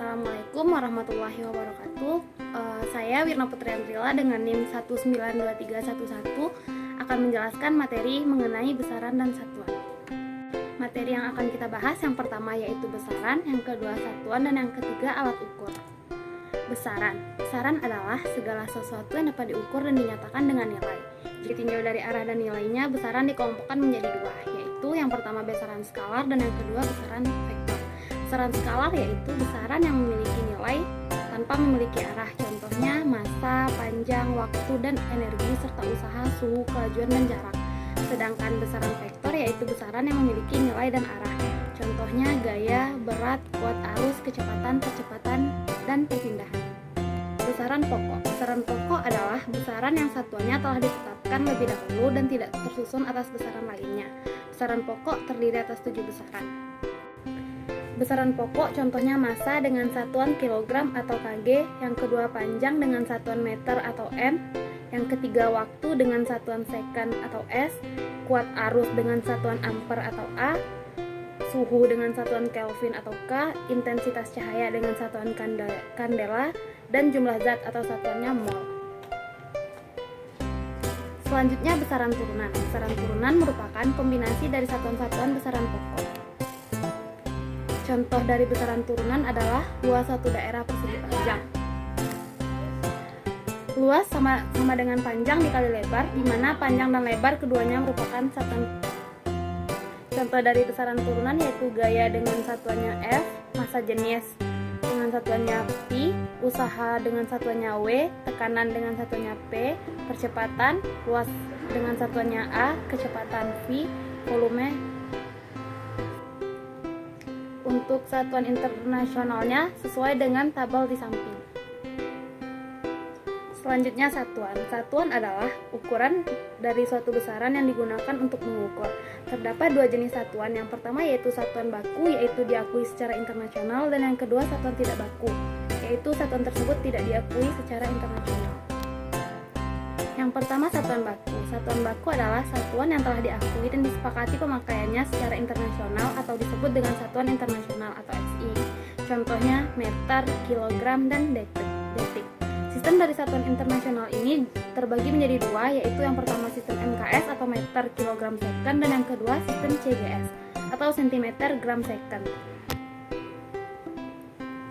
Assalamualaikum warahmatullahi wabarakatuh. Saya Wirna Putri Andrila dengan NIM 1923111 akan menjelaskan materi mengenai besaran dan satuan. Materi yang akan kita bahas yang pertama yaitu besaran, yang kedua satuan, dan yang ketiga alat ukur. Besaran adalah segala sesuatu yang dapat diukur dan dinyatakan dengan nilai. Jika ditinjau dari arah dan nilainya, besaran dikelompokkan menjadi dua, yaitu yang pertama besaran skalar dan yang kedua besaran vektor. Besaran skalar yaitu besaran yang memiliki nilai tanpa memiliki arah, contohnya massa, panjang, waktu, dan energi, serta usaha, suhu, kelajuan, dan jarak. Sedangkan besaran vektor yaitu besaran yang memiliki nilai dan arah, contohnya gaya, berat, kuat arus, kecepatan, percepatan, dan perpindahan. Besaran pokok adalah besaran yang satuannya telah ditetapkan lebih dahulu dan tidak tersusun atas besaran lainnya. Besaran pokok terdiri atas 7 besaran. Besaran pokok contohnya massa dengan satuan kilogram atau kg, yang kedua panjang dengan satuan meter atau m, yang ketiga waktu dengan satuan second atau s, kuat arus dengan satuan ampere atau a, suhu dengan satuan Kelvin atau K, intensitas cahaya dengan satuan kandela, dan jumlah zat atau satuannya mol. Selanjutnya besaran turunan. Besaran turunan merupakan kombinasi dari satuan-satuan besaran pokok. Contoh dari besaran turunan adalah luas suatu daerah persegi panjang. Luas sama dengan panjang dikali lebar, di mana panjang dan lebar keduanya merupakan satuan. Contoh dari besaran turunan yaitu gaya dengan satuannya F, massa jenis dengan satuannya Pi, usaha dengan satuannya W, tekanan dengan satuannya P, percepatan, luas dengan satuannya A, kecepatan V, volume. Untuk satuan internasionalnya sesuai dengan tabel di samping. Selanjutnya satuan. Satuan adalah ukuran dari suatu besaran yang digunakan untuk mengukur. Terdapat dua jenis satuan. Yang pertama yaitu satuan baku, yaitu diakui secara internasional, dan yang kedua satuan tidak baku, yaitu satuan tersebut tidak diakui secara internasional. Yang pertama satuan baku. Satuan baku adalah satuan yang telah diakui dan disepakati pemakaiannya secara internasional atau disebut dengan satuan internasional atau SI. Contohnya meter, kilogram, dan detik. Sistem dari satuan internasional ini terbagi menjadi dua, yaitu yang pertama sistem MKS atau meter kilogram second, dan yang kedua sistem CGS atau centimeter gram second.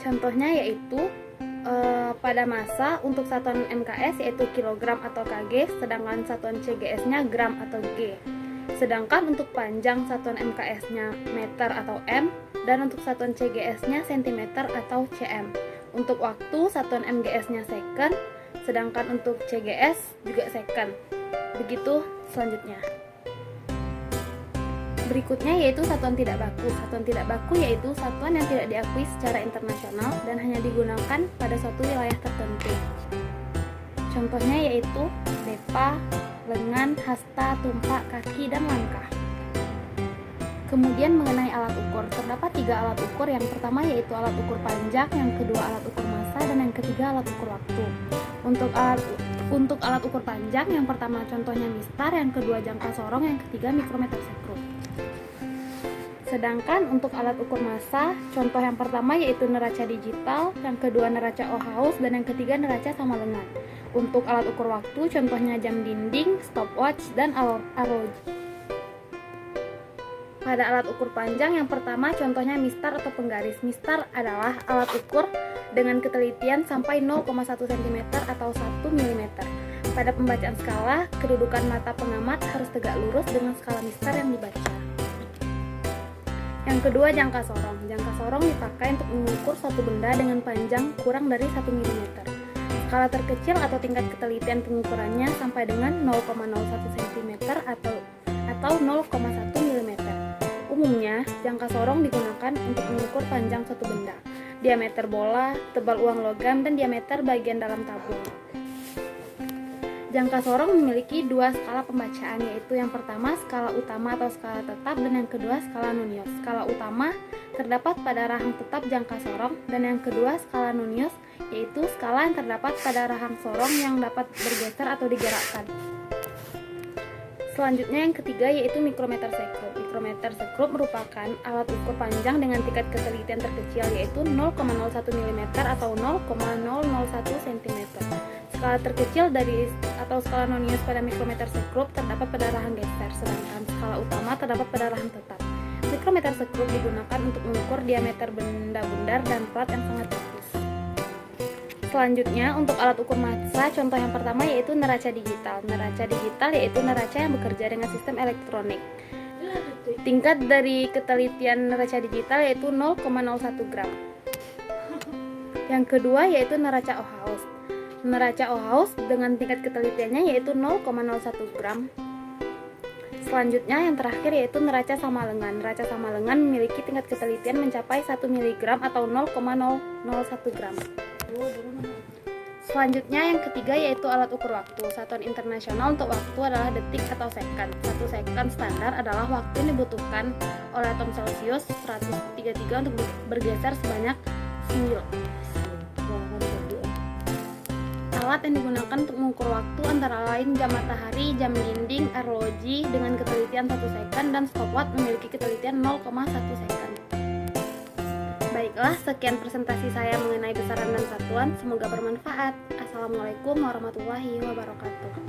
Contohnya yaitu pada massa untuk satuan MKS yaitu kilogram atau kg, sedangkan satuan CGS-nya gram atau g. Sedangkan untuk panjang satuan MKS-nya meter atau m, dan untuk satuan CGS-nya centimeter atau cm. Untuk waktu satuan MGS-nya second, sedangkan untuk CGS juga second. Begitu selanjutnya. Berikutnya yaitu satuan tidak baku. Satuan tidak baku yaitu satuan yang tidak diakui secara internasional dan hanya digunakan pada suatu wilayah tertentu. Contohnya yaitu depa, lengan, hasta, tumpak, kaki, dan langkah. Kemudian mengenai alat ukur, terdapat 3 alat ukur. Yang pertama yaitu alat ukur panjang, yang kedua alat ukur massa, dan yang ketiga alat ukur waktu. Untuk alat ukur panjang, yang pertama contohnya mistar, yang kedua jangka sorong, yang ketiga mikrometer sekrup. Sedangkan untuk alat ukur massa, contoh yang pertama yaitu neraca digital, yang kedua neraca Ohaus, dan yang ketiga neraca sama lengan. Untuk alat ukur waktu, contohnya jam dinding, stopwatch, dan arloji. Pada alat ukur panjang, yang pertama contohnya mistar atau penggaris. Mistar adalah alat ukur dengan ketelitian sampai 0,1 cm atau 1 mm. Pada pembacaan skala, kedudukan mata pengamat harus tegak lurus dengan skala mistar yang dibaca. Yang kedua jangka sorong. Jangka sorong dipakai untuk mengukur suatu benda dengan panjang kurang dari 1 mm. Skala terkecil atau tingkat ketelitian pengukurannya sampai dengan 0,01 cm atau 0,1 mm. Umumnya, jangka sorong digunakan untuk mengukur panjang suatu benda, diameter bola, tebal uang logam, dan diameter bagian dalam tabung. Jangka sorong memiliki 2 skala pembacaan, yaitu yang pertama skala utama atau skala tetap, dan yang kedua skala nunius. Skala utama terdapat pada rahang tetap jangka sorong, dan yang kedua skala nunius yaitu skala yang terdapat pada rahang sorong yang dapat bergeser atau digerakkan. Selanjutnya yang ketiga yaitu mikrometer sekrup. mikrometer sekrup merupakan alat ukur panjang dengan tingkat ketelitian terkecil yaitu 0,01 mm atau 0,001 cm. Skala terkecil dari atau skala nonius pada mikrometer sekrup terdapat pada rahang geser, sedangkan skala utama terdapat pada rahang tetap. Mikrometer sekrup digunakan untuk mengukur diameter benda bundar dan plat yang sangat tipis. Selanjutnya, untuk alat ukur massa, contoh yang pertama yaitu neraca digital. Neraca digital yaitu neraca yang bekerja dengan sistem elektronik. Tingkat dari ketelitian neraca digital yaitu 0,01 gram. Yang kedua yaitu neraca Ohaus. Neraca Ohaus dengan tingkat ketelitiannya yaitu 0,01 gram. Selanjutnya yang terakhir yaitu neraca sama lengan. Neraca sama lengan memiliki tingkat ketelitian mencapai 1 mg atau 0,001 gram. Selanjutnya yang ketiga yaitu alat ukur waktu. Satuan internasional untuk waktu adalah detik atau second. 1 second standar adalah waktu yang dibutuhkan oleh atom Celcius 133 untuk bergeser sebanyak 9. Alat yang digunakan untuk mengukur waktu antara lain jam matahari, jam dinding, arloji dengan ketelitian 1 second dan stopwatch memiliki ketelitian 0,1 second. Baiklah, sekian presentasi saya mengenai besaran dan satuan. Semoga bermanfaat. Assalamualaikum warahmatullahi wabarakatuh.